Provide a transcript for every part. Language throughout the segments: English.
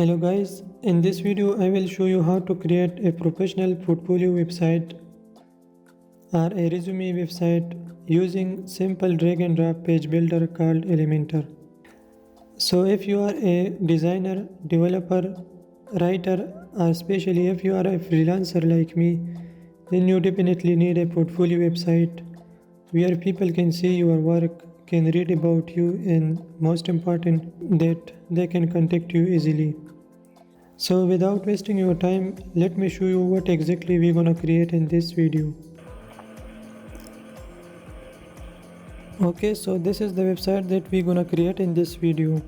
Hello guys, in this video I will show you how to create a professional portfolio website or a resume website using simple drag and drop page builder called Elementor. So if you are a designer, developer, writer, or especially if you are a freelancer like me, then you definitely need a portfolio website where people can see your work, can read about you, and most important that they can contact you easily. So without wasting your time, let me show you what exactly we're gonna create in this video. Okay, so this is the website that we're gonna create in this video.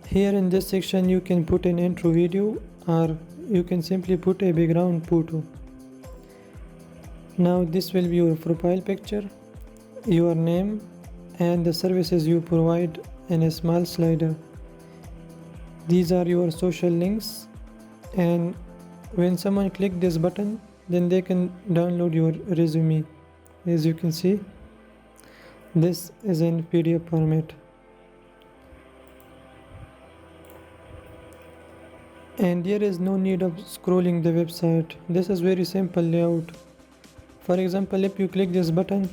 Here in this section you can put an intro video or you can simply put a background photo. Now this will be your profile picture, your name, and the services you provide in a small slider. These are your social links, and when someone click this button, then they can download your resume. As you can see, this is in PDF format. And there is no need of scrolling the website. This is very simple layout. For example, if you click this button,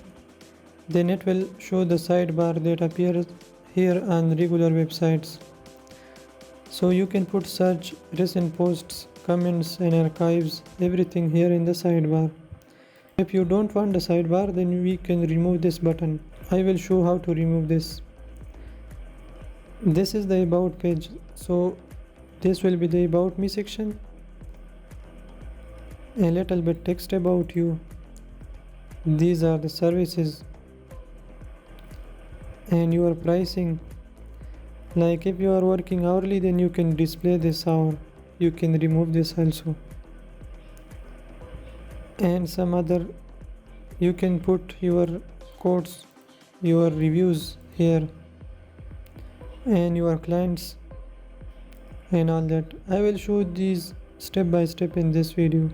then it will show the sidebar that appears here on regular websites. So you can put search, recent posts, comments and archives, everything here in the sidebar. If you don't want the sidebar, then we can remove this button. I will show how to remove this. This is the about page. So this will be the about me section. A little bit text about you. These are the services and your pricing. Like if you are working hourly, then you can display this hour. You can remove this also. And some other, you can put your quotes, your reviews here, and your clients and all that. I will show these step by step in this video.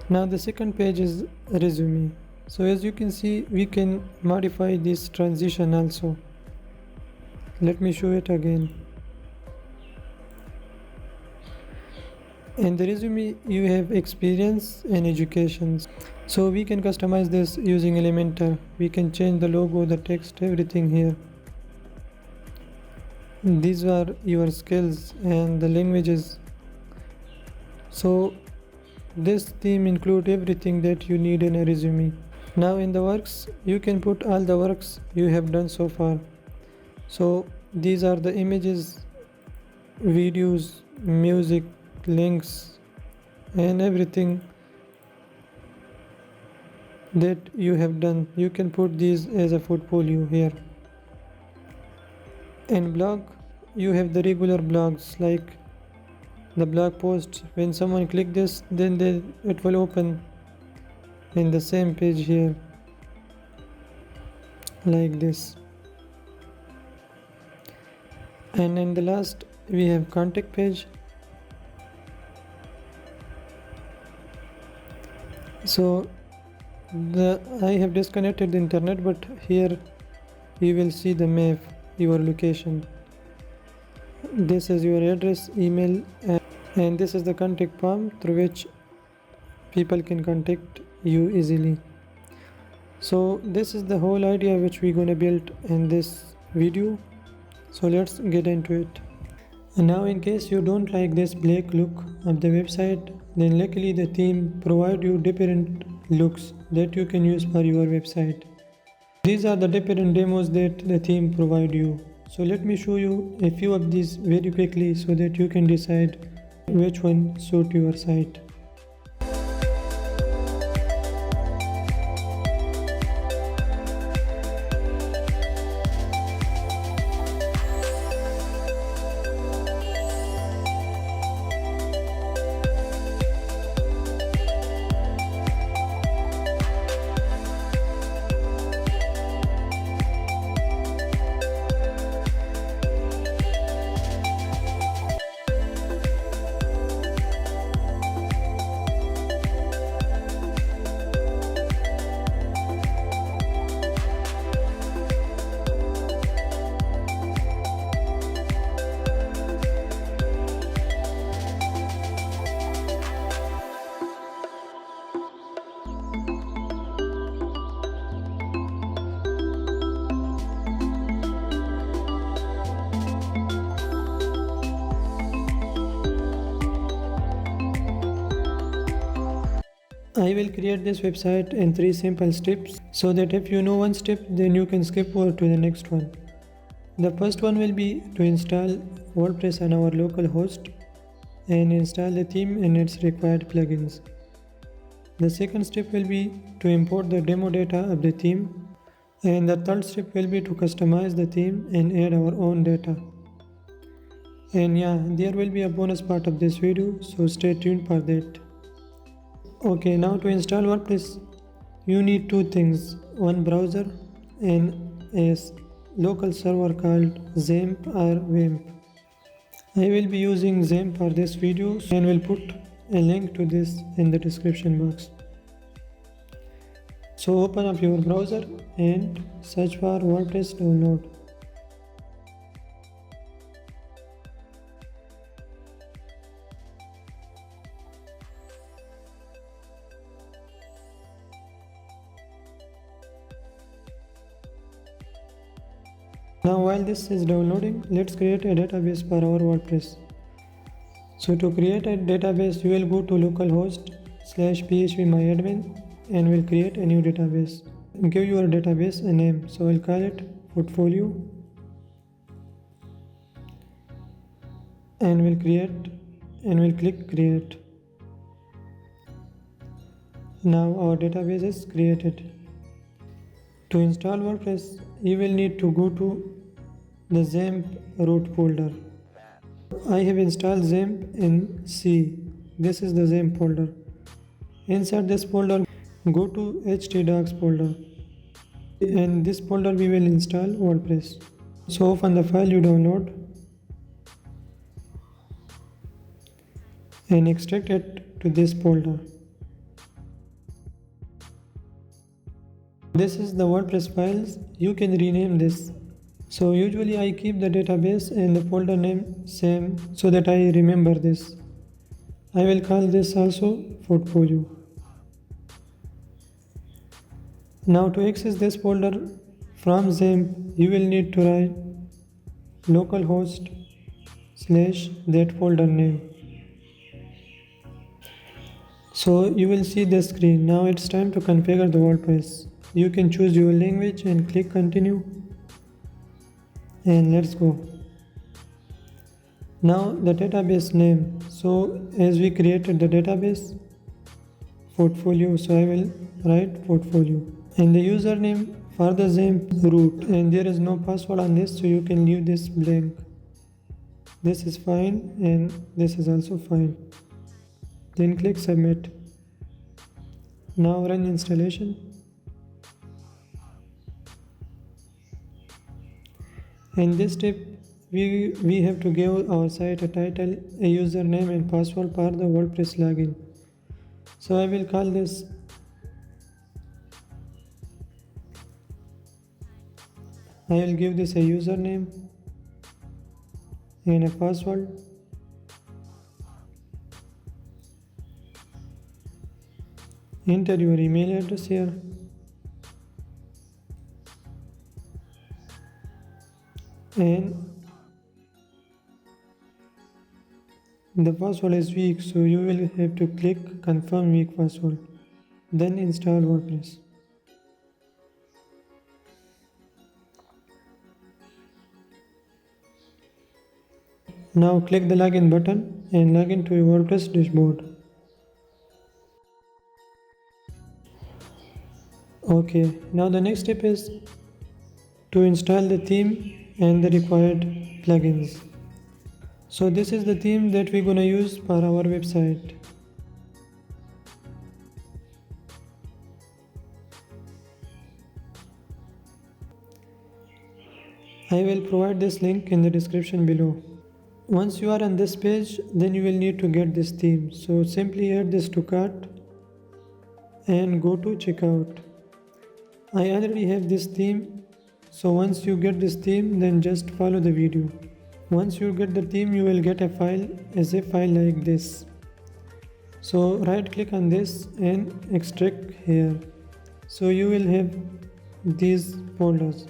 Now the second page is resume. So as you can see, we can modify this transition also. Let me show it again. In the resume, you have experience and education. So we can customize this using Elementor. We can change the logo, the text, everything here. These are your skills and the languages. So this theme includes everything that you need in a resume. Now in the works, you can put all the works you have done so far. So these are the images, videos, music, links, and everything that you have done. You can put these as a portfolio here. In blog, you have the regular blogs like the blog posts. When someone click this, then it will open in the same page here like this. And in the last, we have contact page. So I have disconnected the internet, but here you will see the map, your location. This is your address, email, and this is the contact form through which people can contact you easily. So this is the whole idea which we're gonna build in this video. So let's get into it. And now in case you don't like this black look of the website, then luckily the theme provide you different looks that you can use for your website. These are the different demos that the theme provide you. So let me show you a few of these very quickly so that you can decide which one suit your site. I will create this website in 3 simple steps so that if you know one step, then you can skip over to the next one. The first one will be to install WordPress on our local host and install the theme and its required plugins. The second step will be to import the demo data of the theme, and the third step will be to customize the theme and add our own data. And yeah, there will be a bonus part of this video, so stay tuned for that. Okay, now to install WordPress, you need two things: one browser and a local server called XAMPP or WAMP. I will be using XAMPP for this video and will put a link to this in the description box. So open up your browser and search for WordPress download. Now while this is downloading, let's create a database for our WordPress. So to create a database, you will go to localhost/phpMyAdmin and will create a new database. Give your database a name. So I'll call it portfolio and will click create. Now our database is created. To install WordPress, you will need to go to the XAMPP root folder. I have installed XAMPP in C. This is the XAMPP folder. Inside this folder, go to htdocs folder. In this folder, we will install WordPress. So open the file you download and extract it to this folder. This is the WordPress files. You can rename this. So usually I keep the database and the folder name same so that I remember this. I will call this also portfolio. Now to access this folder from XAMPP, you will need to write localhost/that folder name. So you will see the screen. Now it's time to configure the WordPress. You can choose your language and click continue, and let's go. Now the database name. So as we created the database portfolio, so I will write portfolio and the username for the XAMPP root, and there is no password on this, so you can leave this blank. This is fine and this is also fine. Then click submit. Now run installation. In this step, we have to give our site a title, a username and password for the WordPress login. So I will call this I will give this a username and a password. Enter your email address here. And the password is weak, so you will have to click confirm weak password. Then install WordPress. Now click the login button and log into your WordPress dashboard. Okay, now the next step is to install the theme and the required plugins. So this is the theme that we're gonna use for our website. I will provide this link in the description below. Once you are on this page, then you will need to get this theme. So simply add this to cart and go to checkout. I already have this theme, so once you get this theme, then just follow the video. Once you get the theme, you will get a file, a zip file like this. So right click on this and extract here. So you will have these folders.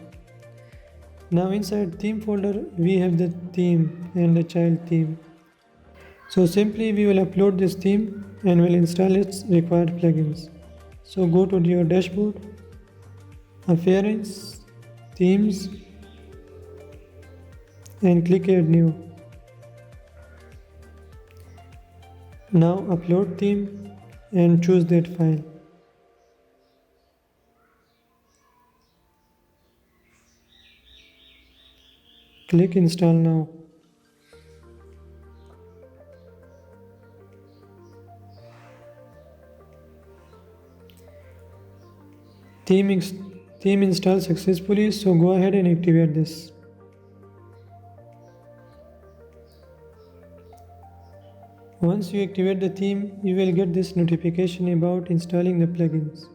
Now inside theme folder, we have the theme and the child theme. So simply we will upload this theme and will install its required plugins. So go to your dashboard, Appearance, Themes, and click Add New. Now upload theme and choose that file. Click Install now. Theme, theme installed successfully, so go ahead and activate this. Once you activate the theme, you will get this notification about installing the plugins.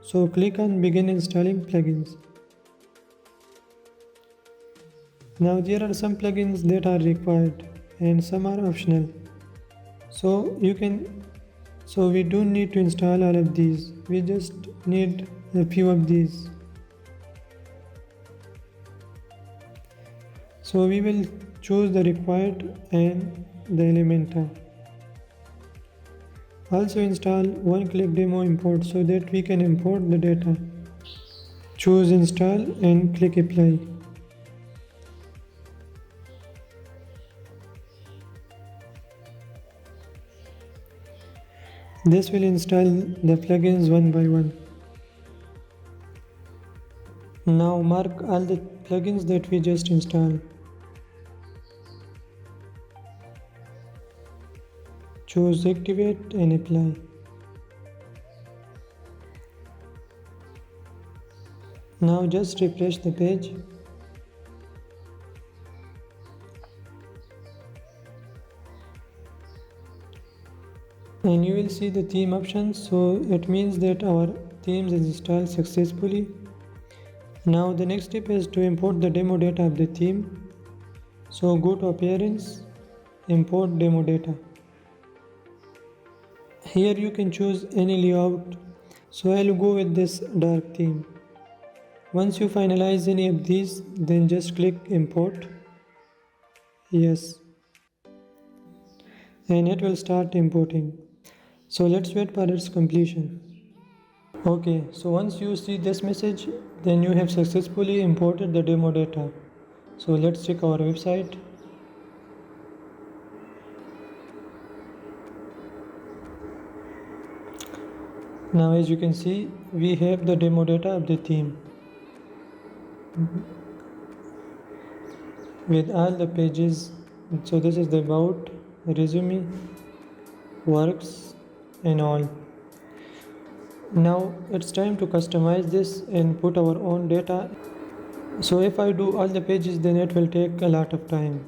So click on Begin installing plugins. Now there are some plugins that are required and some are optional. So we don't need to install all of these. We just need a few of these. So we will choose the required and the Elementor. Also install one-click demo import so that we can import the data. Choose install and click apply. This will install the plugins one by one. Now mark all the plugins that we just installed. Choose activate and apply. Now just refresh the page. And you will see the theme options, so it means that our themes is installed successfully. Now the next step is to import the demo data of the theme. So go to Appearance, Import Demo Data. Here you can choose any layout, so I'll go with this dark theme. Once you finalize any of these, then just click Import. Yes. And it will start importing. So let's wait for its completion. Okay, so once you see this message, then you have successfully imported the demo data. So let's check our website. Now as you can see, we have the demo data of the theme with all the pages. So this is the about, resume, works and all. Now it's time to customize this and put our own data. So if I do all the pages, then it will take a lot of time.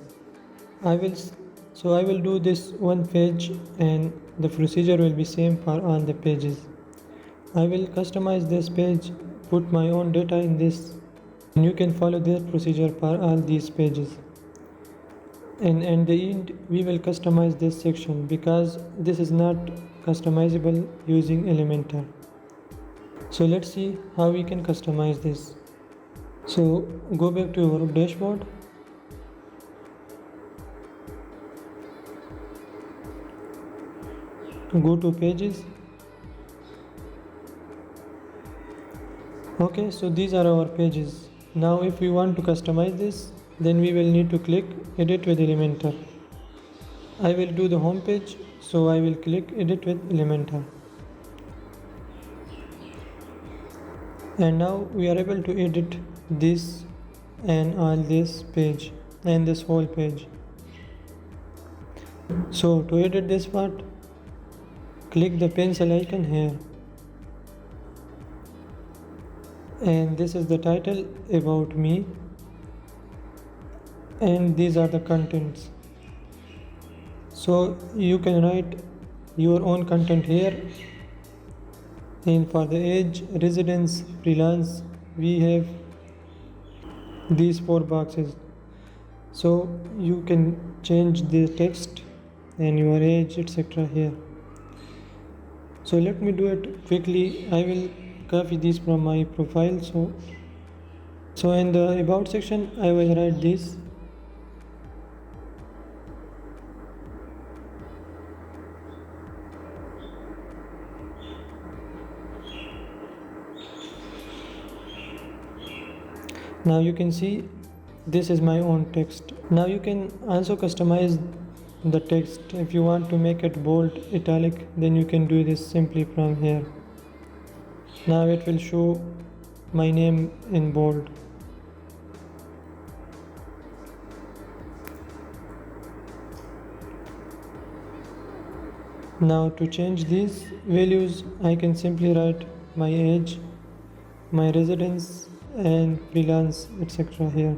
I will do this one page and the procedure will be same for all the pages. I will customize this page, put my own data in this, and you can follow this procedure for all these pages. And in the end, we will customize this section because this is not customizable using Elementor. So let's see how we can customize this. So go back to your dashboard. Go to pages. Okay, so these are our pages. Now if we want to customize this, then we will need to click Edit with Elementor. I will do the home page, so I will click Edit with Elementor. And now we are able to edit this and all this page and this whole page. So to edit this part, click the pencil icon here. And this is the title, about me, and these are the contents. So you can write your own content here. And for the age, residence, freelance, we have these 4 boxes. So you can change the text and your age, etc. here. So let me do it quickly. I will copy these from my profile. So in the about section, I will write this. Now you can see this is my own text. Now you can also customize the text. If you want to make it bold, italic, then you can do this simply from here. Now it will show my name in bold. Now to change these values, I can simply write my age, my residence and freelance, etc. here.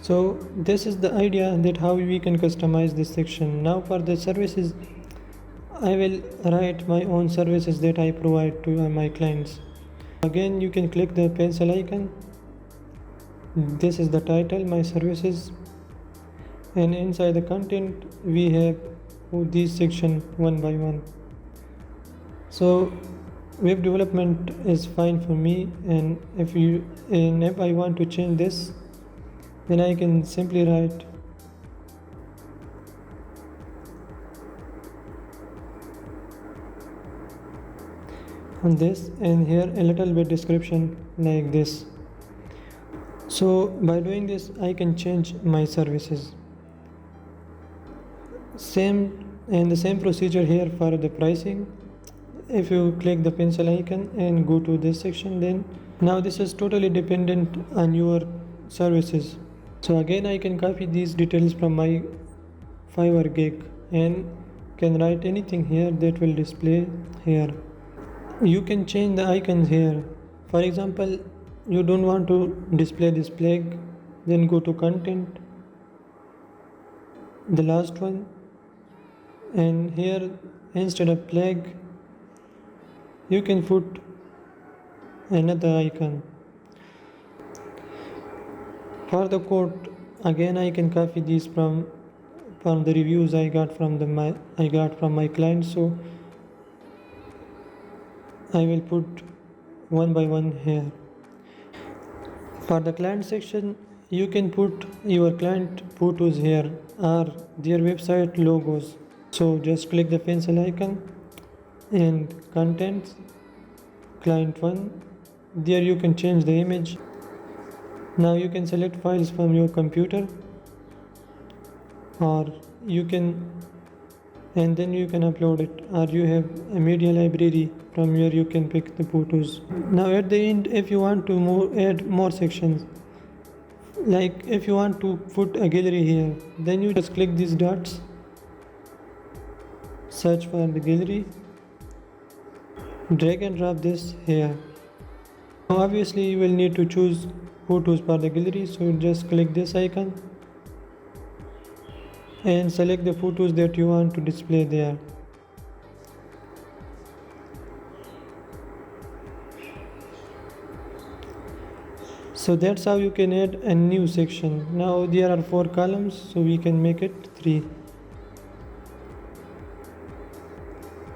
So this is the idea that how we can customize this section. Now for the services, I will write my own services that I provide to my clients. Again, you can click the pencil icon. This is the title, my services, and inside the content we have these section one by one. So web development is fine for me, and if I want to change this, then I can simply write on this, and here a little bit description like this. So by doing this, I can change my services. The same procedure here for the pricing. If you click the pencil icon and go to this section, then now this is totally dependent on your services. So again, I can copy these details from my Fiverr gig and can write anything here that will display here. You can change the icons here. For example, you don't want to display this flag, then go to content, the last one, and here instead of flag you can put another icon. For the code, again I can copy these from the reviews I got from my clients, so I will put one by one here. For the client section, you can put your client photos here or their website logos. So just click the pencil icon and contents, client 1. There you can change the image. Now you can select files from your computer, or and then you can upload it, or you have a media library from where you can pick the photos. Now at the end, if you want to add more sections, like if you want to put a gallery here, then you just click these dots, search for the gallery, drag and drop this here. Now obviously you will need to choose photos for the gallery, so just click this icon and select the photos that you want to display there. So that's how you can add a new section. Now there are 4 columns, so we can make it 3.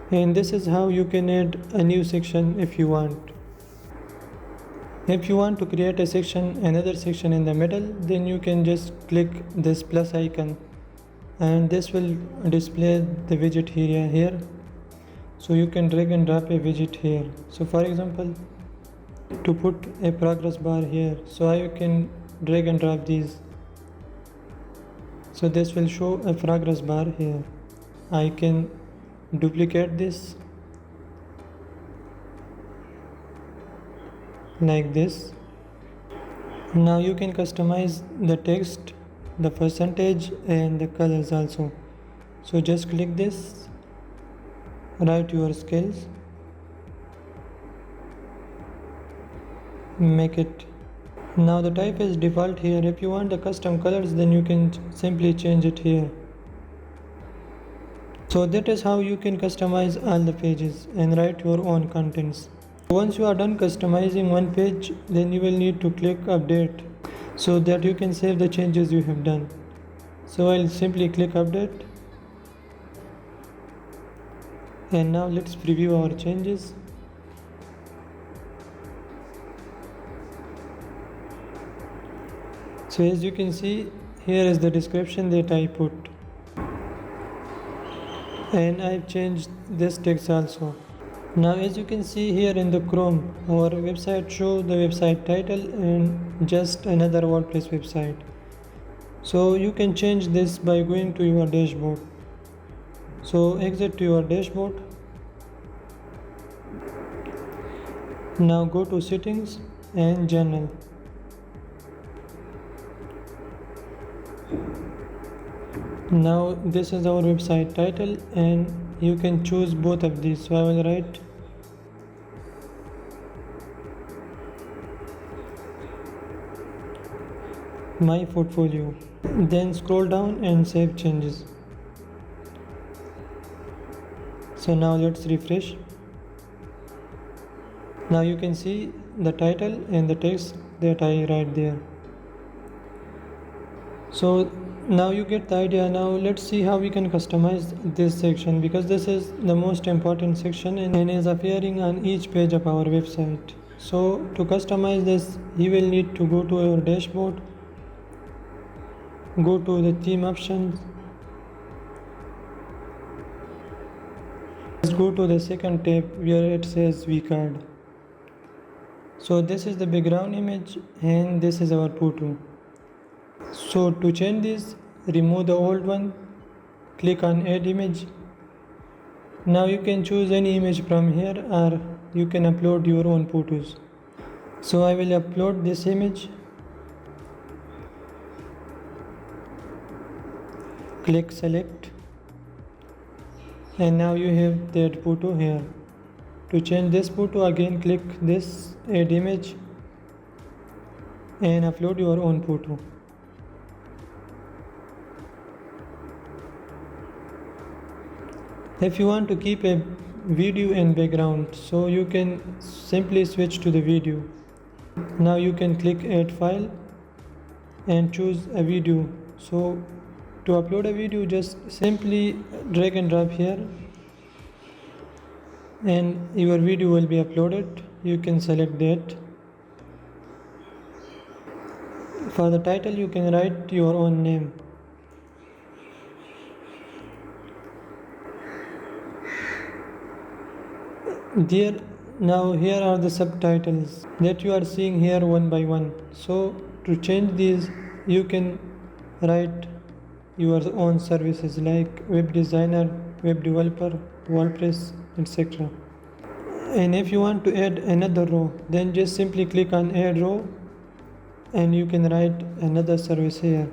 And this is how you can add a new section if you want. If you want to create a section, another section in the middle, then you can just click this plus icon and this will display the widget area here. So you can drag and drop a widget here. So for example, to put a progress bar here, so I can drag and drop these. So this will show a progress bar here. I can duplicate this like this. Now you can customize the text, the percentage and the colors also. So just click this, write your skills, make it. Now the type is default here. If you want the custom colors, then you can simply change it here. So that is how you can customize all the pages and write your own contents. Once you are done customizing one page, then you will need to click update so that you can save the changes you have done. So I'll simply click update, and now let's preview our changes. So as you can see, here is the description that I put, and I've changed this text also. Now as you can see here in the Chrome, our website show the website title and just another WordPress website. So you can change this by going to your dashboard. So exit to your dashboard. Now go to settings and general. Now this is our website title and you can choose both of these. So I will write my portfolio. Then scroll down and save changes. So now let's refresh. Now you can see the title and the text that I write there. So now you get the idea. Now let's see how we can customize this section, because this is the most important section and is appearing on each page of our website. So to customize this, you will need to go to your dashboard, go to the theme options, let's go to the second tab where it says vCard. So this is the background image and this is our photo. So to change this, remove the old one, click on add image. Now you can choose any image from here or you can upload your own photos. So I will upload this image. Click select and now you have that photo here. To change this photo, again click this add image and upload your own photo. If you want to keep a video in background, so you can simply switch to the video. Now you can click add file and choose a video. So to upload a video, just simply drag and drop here and your video will be uploaded. You can select that. For the title, you can write your own name. Now here are the subtitles that you are seeing here one by one. So to change these, you can write your own services like web designer, web developer, WordPress, etc. And if you want to add another row, then just simply click on add row and you can write another service here.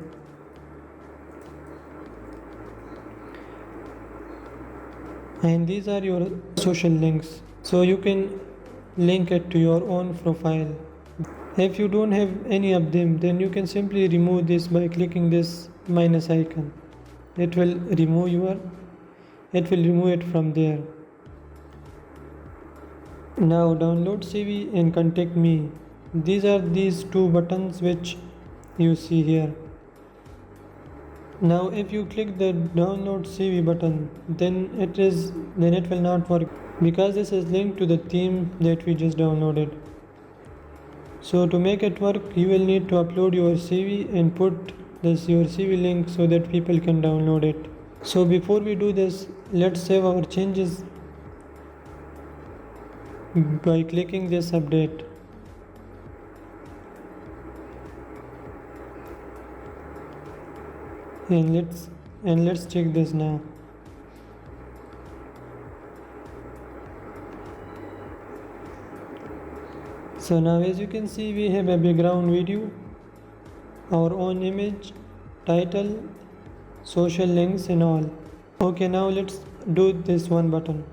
And these are your social links, so you can link it to your own profile. If you don't have any of them, then you can simply remove this by clicking this minus icon. It will remove it from there. Now download CV and contact me. These are these two buttons which you see here. Now if you click the download CV button, then it will not work, because this is linked to the theme that we just downloaded. So to make it work, you will need to upload your CV and put your CV link so that people can download it. So before we do this, let's save our changes by clicking this update. And let's check this now. So now as you can see, we have a background video, our own image, title, social links and all. Okay, now let's do this one button.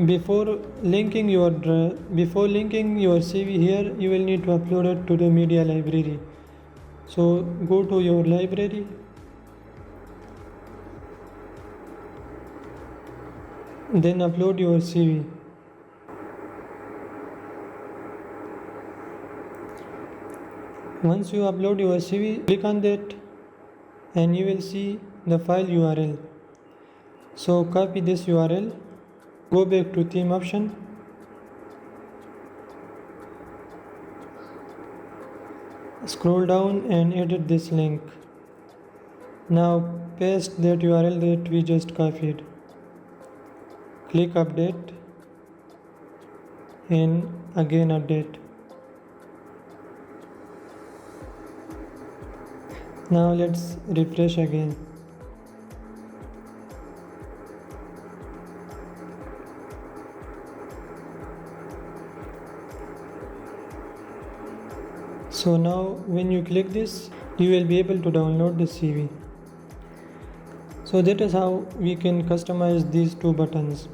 Before linking your CV here, you will need to upload it to the media library. So go to your library, then upload your CV. Once you upload your CV, click on that and you will see the file URL. So copy this URL, go back to theme option, scroll down and edit this link. Now paste that URL that we just copied. Click update and again update. Now let's refresh again. So now when you click this, you will be able to download the CV. So that is how we can customize these two buttons.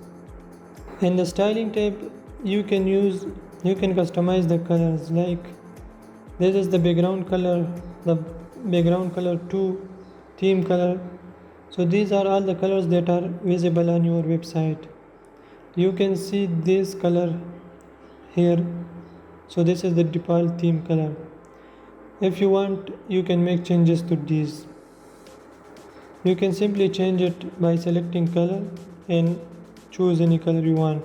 In the styling tab, you can customize the colors, like this is the background color 2, theme color. So these are all the colors that are visible on your website. You can see this color here. So this is the default theme color. If you want, you can make changes to these. You can simply change it by selecting color and choose any color you want.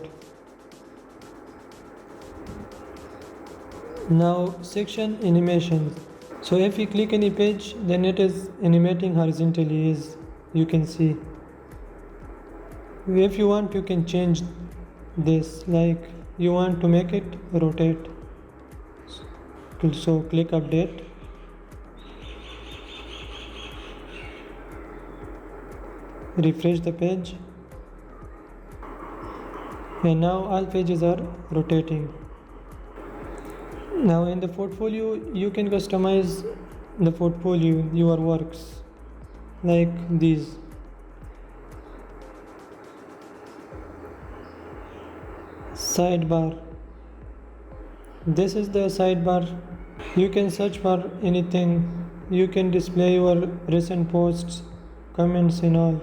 Now section animations. So if you click any page, then it is animating horizontally, as you can see. If you want, you can change this, like you want to make it rotate. So click update. Refresh the page, and now all pages are rotating. Now in the portfolio, you can customize the portfolio, your works, like these. Sidebar. This is the sidebar. You can search for anything. You can display your recent posts, comments and all.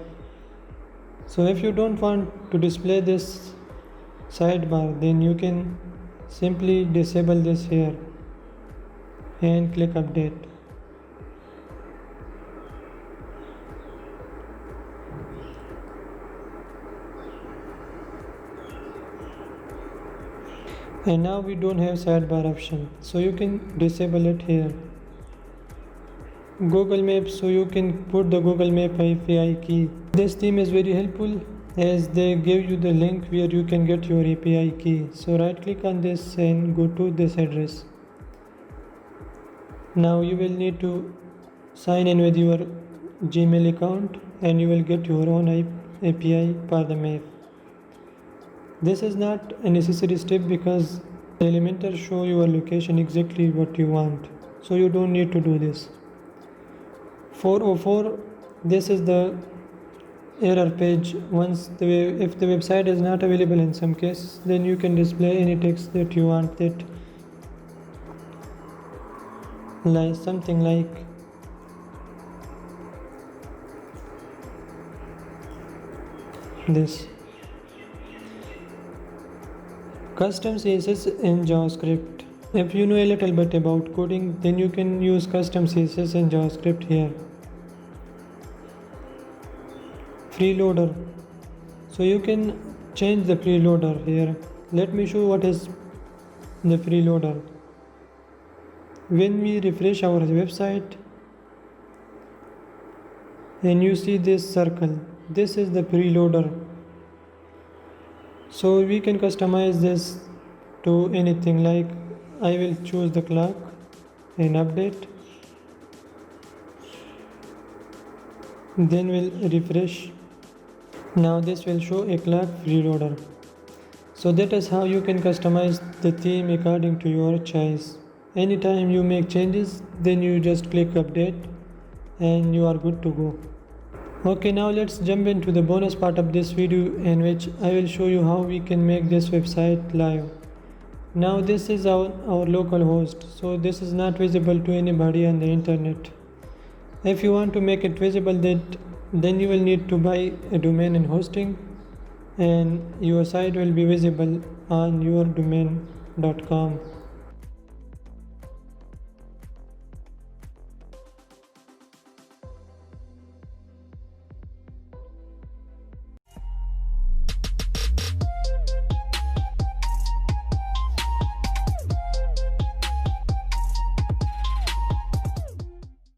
So if you don't want to display this sidebar, then you can simply disable this here and click update. And now we don't have sidebar option, so you can disable it here. Google Maps, so you can put the Google Map API key. This theme is very helpful as they give you the link where you can get your API key. So right click on this and go to this address. Now you will need to sign in with your Gmail account and you will get your own API for the map. This is not a necessary step because Elementor show your location exactly what you want, so you don't need to do this. 404, this is the error page. If the website is not available in some cases, then you can display any text that you want, that like something like this. Custom CSS in JavaScript. If you know a little bit about coding, then you can use custom CSS in JavaScript here. Preloader. So you can change the preloader here. Let me show what is the preloader. When we refresh our website and you see this circle, this is the preloader. So we can customize this to anything, like I will choose the clock and update, then we'll refresh. Now this will show a clock preloader. So that is how you can customize the theme according to your choice. Anytime you make changes, then you just click update and you are good to go. Okay, now let's jump into the bonus part of this video, in which I will show you how we can make this website live. Now this is our local host, so this is not visible to anybody on the internet. If you want to make it visible, then you will need to buy a domain and hosting, and your site will be visible on yourdomain.com.